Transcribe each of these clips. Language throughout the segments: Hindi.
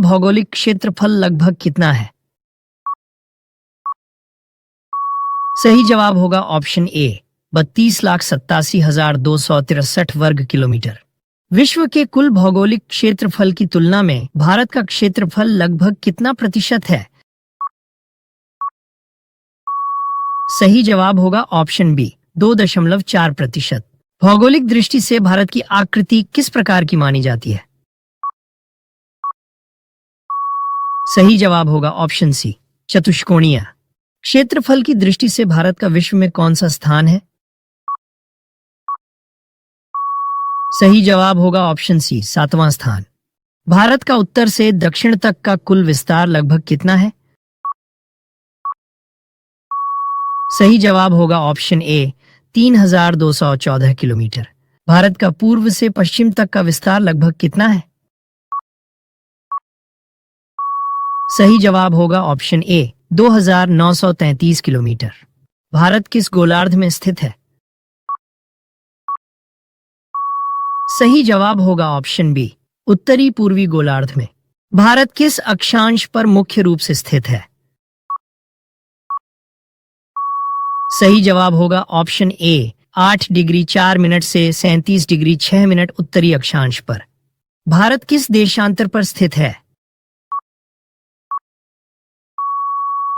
भौगोलिक क्षेत्रफल लगभग कितना है? सही जवाब होगा ऑप्शन ए 32,87,263 वर्ग किलोमीटर। विश्व के कुल भौगोलिक क्षेत्रफल की तुलना में भारत का क्षेत्रफल लगभग कितना प्रतिशत है? सही जवाब होगा ऑप्शन बी 2.4%। भौगोलिक दृष्टि से भारत की आकृति किस प्रकार की मानी जाती है? सही जवाब होगा ऑप्शन सी चतुष्कोणीय। क्षेत्रफल की दृष्टि से भारत का विश्व में कौन सा स्थान है? सही जवाब होगा ऑप्शन सी 7वां स्थान। भारत का उत्तर से दक्षिण तक का कुल विस्तार लगभग कितना है? सही जवाब होगा ऑप्शन ए 3,214 किलोमीटर। भारत का पूर्व से पश्चिम तक का विस्तार लगभग कितना है? सही जवाब होगा ऑप्शन ए 2,933 किलोमीटर। भारत किस गोलार्ध में स्थित है? सही जवाब होगा ऑप्शन बी उत्तरी पूर्वी गोलार्ध में। भारत किस अक्षांश पर मुख्य रूप से स्थित है? सही जवाब होगा ऑप्शन ए 8 डिग्री 4 मिनट से 37 डिग्री 6 मिनट उत्तरी अक्षांश पर। भारत किस देशांतर पर स्थित है?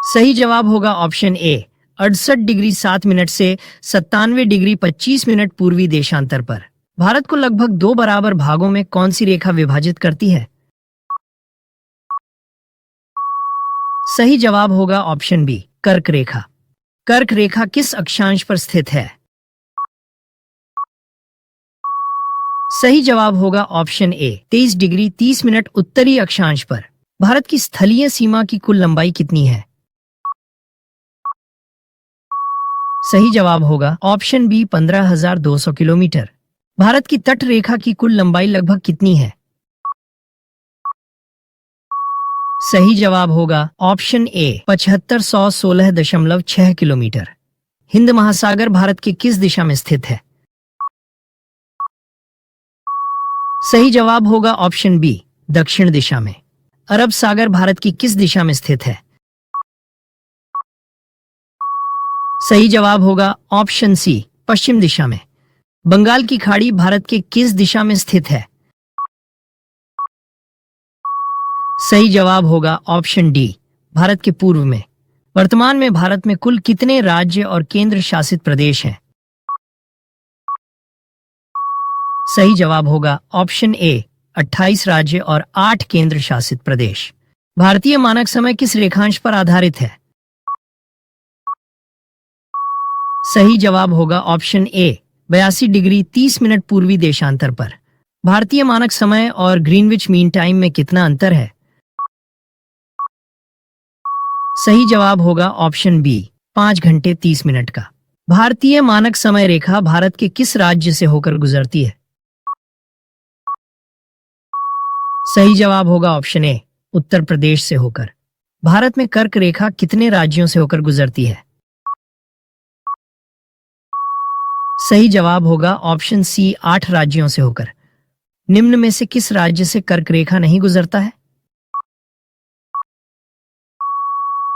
सही जवाब होगा ऑप्शन ए 68 डिग्री 7 मिनट से 97 डिग्री 25 मिनट पूर्वी देशांतर पर। भारत को लगभग 2 बराबर भागों में कौन सी रेखा विभाजित करती है? सही जवाब होगा ऑप्शन बी कर्क रेखा। कर्क रेखा किस अक्षांश पर स्थित है? सही जवाब होगा ऑप्शन ए 23 डिग्री 30 मिनट उत्तरी अक्षांश पर। भारत की स्थलीय सीमा की कुल लंबाई कितनी है? सही जवाब होगा ऑप्शन बी 15,200 किलोमीटर। भारत की तट रेखा की कुल लंबाई लगभग कितनी है? सही जवाब होगा ऑप्शन ए 7516.6 किलोमीटर। हिंद महासागर भारत के किस दिशा में स्थित है? सही जवाब होगा ऑप्शन बी दक्षिण दिशा में। अरब सागर भारत की किस दिशा में स्थित है? सही जवाब होगा ऑप्शन सी पश्चिम दिशा में। बंगाल की खाड़ी भारत के किस दिशा में स्थित है? सही जवाब होगा ऑप्शन डी भारत के पूर्व में। वर्तमान में भारत में कुल कितने राज्य और केंद्र शासित प्रदेश हैं? सही जवाब होगा ऑप्शन ए 28 राज्य और 8 केंद्र शासित प्रदेश। भारतीय मानक समय किस रेखांश पर आधारित है? सही जवाब होगा ऑप्शन ए 82 डिग्री 30 मिनट पूर्वी देशांतर पर। भारतीय मानक समय और ग्रीनविच मीन टाइम में कितना अंतर है? सही जवाब होगा ऑप्शन बी 5 घंटे 30 मिनट का। भारतीय मानक समय रेखा भारत के किस राज्य से होकर गुजरती है? सही जवाब होगा ऑप्शन ए उत्तर प्रदेश से होकर। भारत में कर्क रेखा कितने राज्यों से होकर गुजरती है? सही जवाब होगा ऑप्शन सी 8 राज्यों से होकर। निम्न में से किस राज्य से कर्क रेखा नहीं गुजरता है?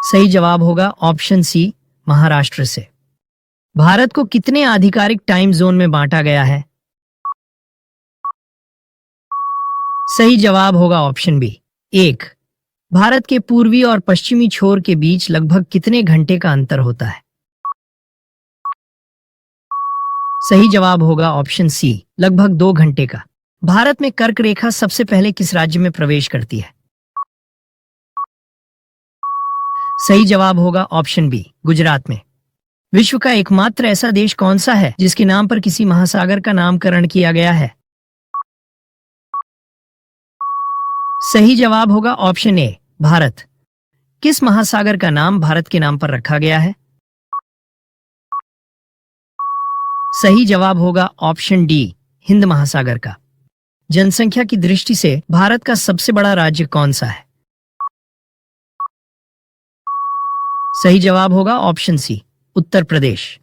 सही जवाब होगा ऑप्शन सी महाराष्ट्र से। भारत को कितने आधिकारिक टाइम जोन में बांटा गया है? सही जवाब होगा ऑप्शन बी 1। भारत के पूर्वी और पश्चिमी छोर के बीच लगभग कितने घंटे का अंतर होता है? सही जवाब होगा ऑप्शन सी लगभग 2 घंटे का। भारत में कर्क रेखा सबसे पहले किस राज्य में प्रवेश करती है? सही जवाब होगा ऑप्शन बी गुजरात में। विश्व का एकमात्र ऐसा देश कौन सा है जिसके नाम पर किसी महासागर का नामकरण किया गया है? सही जवाब होगा ऑप्शन ए भारत। किस महासागर का नाम भारत के नाम पर रखा गया है? सही जवाब होगा ऑप्शन डी हिंद महासागर का। जनसंख्या की दृष्टि से भारत का सबसे बड़ा राज्य कौन सा है? सही जवाब होगा ऑप्शन सी उत्तर प्रदेश।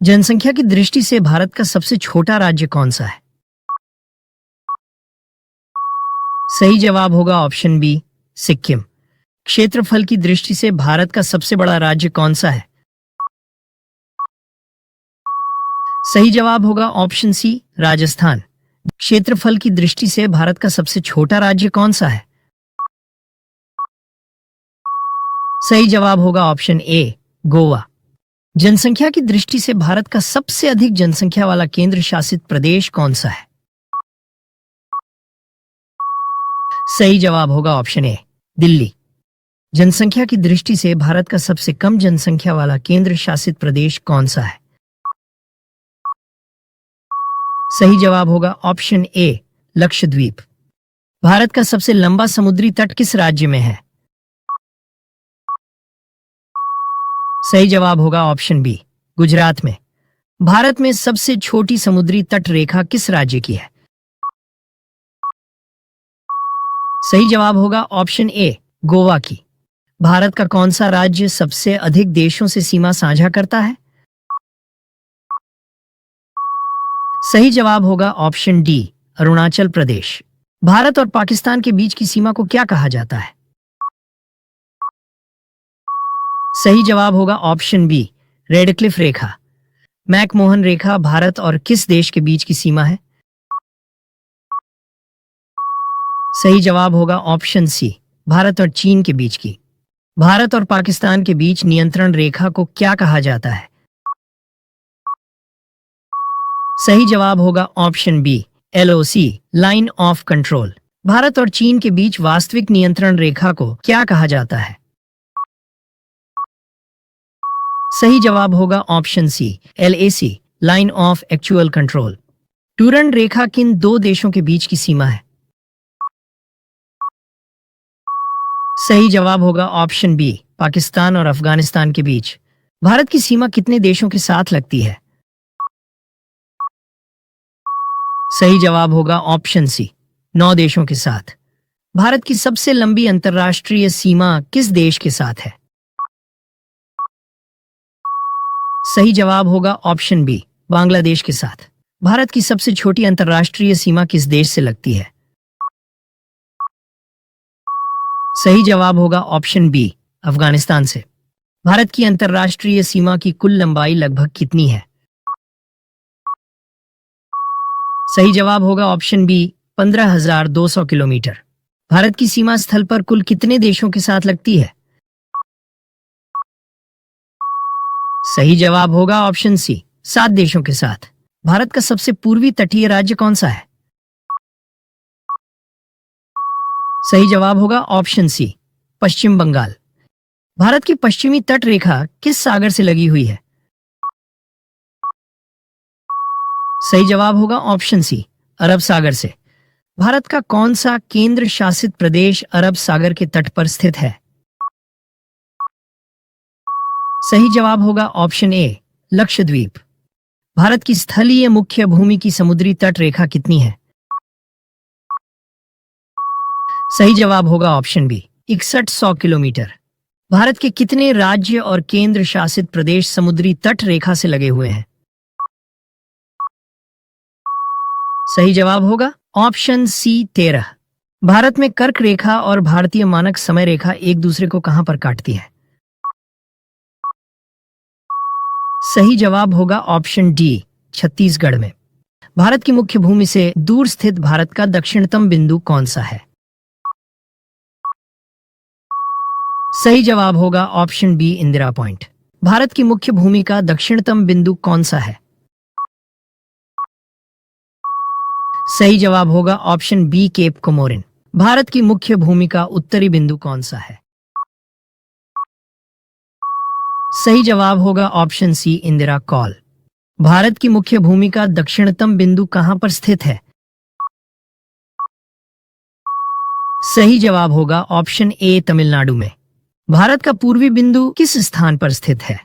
जनसंख्या की दृष्टि से भारत का सबसे छोटा राज्य कौन सा है? सही जवाब होगा ऑप्शन बी सिक्किम। क्षेत्रफल की दृष्टि से भारत का सबसे बड़ा राज्य कौन सा है? सही जवाब होगा ऑप्शन सी, राजस्थान। क्षेत्रफल की दृष्टि से भारत का सबसे छोटा राज्य कौन सा है? सही जवाब होगा ऑप्शन ए, गोवा। जनसंख्या की दृष्टि से भारत का सबसे अधिक जनसंख्या वाला केंद्र शासित प्रदेश कौन सा है? सही जवाब होगा ऑप्शन ए, दिल्ली। जनसंख्या की दृष्टि से भारत का सबसे कम जनसंख्या वाला केंद्र शासित प्रदेश कौन सा है? सही जवाब होगा ऑप्शन ए, लक्षद्वीप। भारत का सबसे लंबा समुद्री तट किस राज्य में है? सही जवाब होगा ऑप्शन बी, गुजरात में। भारत में सबसे छोटी समुद्री तट रेखा किस राज्य की है? सही जवाब होगा ऑप्शन ए, गोवा की। भारत का कौन सा राज्य सबसे अधिक देशों से सीमा साझा करता है? सही जवाब होगा ऑप्शन डी, अरुणाचल प्रदेश। भारत और पाकिस्तान के बीच की सीमा को क्या कहा जाता है? सही जवाब होगा ऑप्शन बी, रेडक्लिफ रेखा। मैकमोहन रेखा भारत और किस देश के बीच की सीमा है? सही जवाब होगा ऑप्शन सी, भारत और चीन के बीच की। भारत और पाकिस्तान के बीच नियंत्रण रेखा को क्या कहा जाता है? सही जवाब होगा option B, LOC, line of control. भारत और चीन के बीच वास्तविक नियंत्रण रेखा को क्या कहा जाता है? सही जवाब होगा option C, LAC, line of actual control. Durand रेखा किन दो देशों के बीच की सीमा है? सही जवाब होगा ऑप्शन बी, पाकिस्तान और अफगानिस्तान के बीच। भारत की सीमा कितने देशों के साथ लगती है? सही जवाब होगा ऑप्शन सी, 9 देशों के साथ। भारत की सबसे लंबी अंतर्राष्ट्रीय सीमा किस देश के साथ है? सही जवाब होगा ऑप्शन बी, बांग्लादेश के साथ। भारत की सबसे छोटी अंतर्राष्ट्रीय सीमा किस देश से लगती है? सही जवाब होगा ऑप्शन बी, अफगानिस्तान से। भारत की अंतर्राष्ट्रीय सीमा की कुल लंबाई लगभग कितनी है? सही जवाब होगा ऑप्शन बी, 15,200 किलोमीटर। भारत की सीमा स्थल पर कुल कितने देशों के साथ लगती है? सही जवाब होगा ऑप्शन सी, 7 देशों के साथ। भारत का सबसे पूर्वी तटीय राज्य कौन सा है? सही जवाब होगा ऑप्शन सी, पश्चिम बंगाल। भारत की पश्चिमी तट रेखा किस सागर से लगी हुई है? सही जवाब होगा ऑप्शन सी, अरब सागर से। भारत का कौन सा केंद्र शासित प्रदेश अरब सागर के तट पर स्थित है? सही जवाब होगा ऑप्शन ए, लक्षद्वीप। भारत की स्थलीय मुख्य भूमि की समुद्री तट रेखा कितनी है? सही जवाब होगा ऑप्शन बी, 6100 किलोमीटर। भारत के कितने राज्य और केंद्र शासित प्रदेश समुद्री तट रेखा से लगे हुए हैं? सही जवाब होगा ऑप्शन सी, 13। भारत में कर्क रेखा और भारतीय मानक समय रेखा एक दूसरे को कहां पर काटती है? सही जवाब होगा ऑप्शन डी, छत्तीसगढ़ में। भारत की मुख्य भूमि से दूर स्थित भारत का दक्षिणतम बिंदु कौन सा है? सही जवाब होगा option B, Indira point. Bharat की मुख्य भूमि का दक्षिणतम बिंदु कौन सा है? सही जवाब होगा option B, cape Comorin. Bharat की मुख्य भूमि का उत्तरी बिंदु कौन सा है? सही जवाब होगा option C, Indira col. Bharat की मुख्य भूमि का दक्षिणतम बिंदु कहां पर स्थित है? सही जवाब होगा ऑप्शन ए, तमिलनाडु में। भारत का पूर्वी बिंदु किस स्थान पर स्थित है?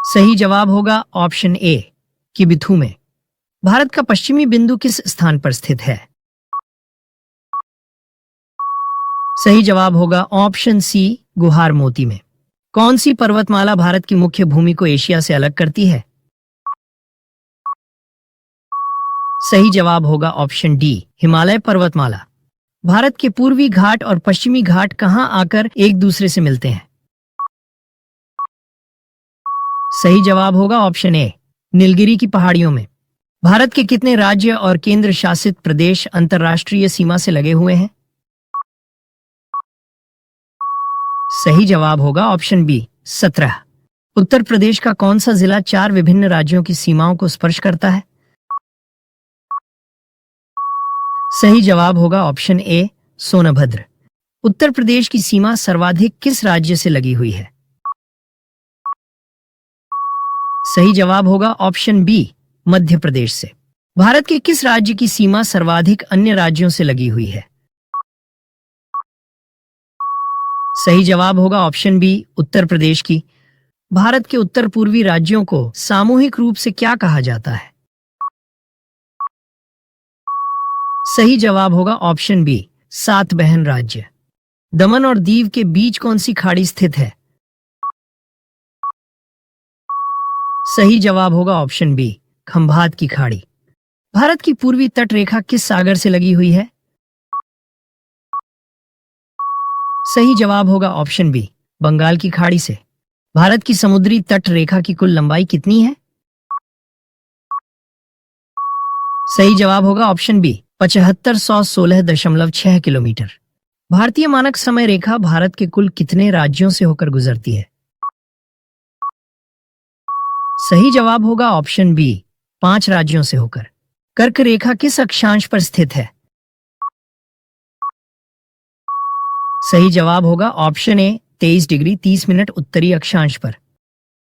सही जवाब होगा ऑप्शन ए, किबिथू में। भारत का पश्चिमी बिंदु किस स्थान पर स्थित है? सही जवाब होगा ऑप्शन सी, गुहार मोती में। कौन सी पर्वतमाला भारत की मुख्य भूमि को एशिया से अलग करती है? सही जवाब होगा ऑप्शन डी, हिमालय पर्वतमाला। भारत के पूर्वी घाट और पश्चिमी घाट कहाँ आकर एक दूसरे से मिलते हैं? सही जवाब होगा ऑप्शन ए, नीलगिरी की पहाड़ियों में। भारत के कितने राज्य और केंद्र शासित प्रदेश अंतर्राष्ट्रीय सीमा से लगे हुए हैं? सही जवाब होगा ऑप्शन बी, 17। उत्तर प्रदेश का कौन सा जिला 4 विभिन्न राज्यों की सीमाओं को स्पर्श करता है? सही जवाब होगा ऑप्शन ए, सोनभद्र। उत्तर प्रदेश की सीमा सर्वाधिक किस राज्य से लगी हुई है? सही जवाब होगा ऑप्शन बी, मध्य प्रदेश से। भारत के किस राज्य की सीमा सर्वाधिक अन्य राज्यों से लगी हुई है? सही जवाब होगा ऑप्शन बी, उत्तर प्रदेश की। भारत के उत्तर पूर्वी राज्यों को सामूहिक रूप से क्या कहा जाता है? सही जवाब होगा ऑप्शन बी, 7 बहन राज्य। दमन और दीव के बीच कौन सी खाड़ी स्थित है? सही जवाब होगा ऑप्शन बी, खंभात की खाड़ी। भारत की पूर्वी तट रेखा किस सागर से लगी हुई है? सही जवाब होगा ऑप्शन बी, बंगाल की खाड़ी से। भारत की समुद्री तट रेखा की कुल लंबाई कितनी है? सही जवाब होगा ऑप्शन बी, 7516.6 किलोमीटर। भारतीय मानक समय रेखा भारत के कुल कितने राज्यों से होकर गुजरती है? सही जवाब होगा ऑप्शन बी, 5 राज्यों से होकर। कर्क रेखा किस अक्षांश पर स्थित है? सही जवाब होगा ऑप्शन ए, 23 डिग्री 30 मिनट उत्तरी अक्षांश पर।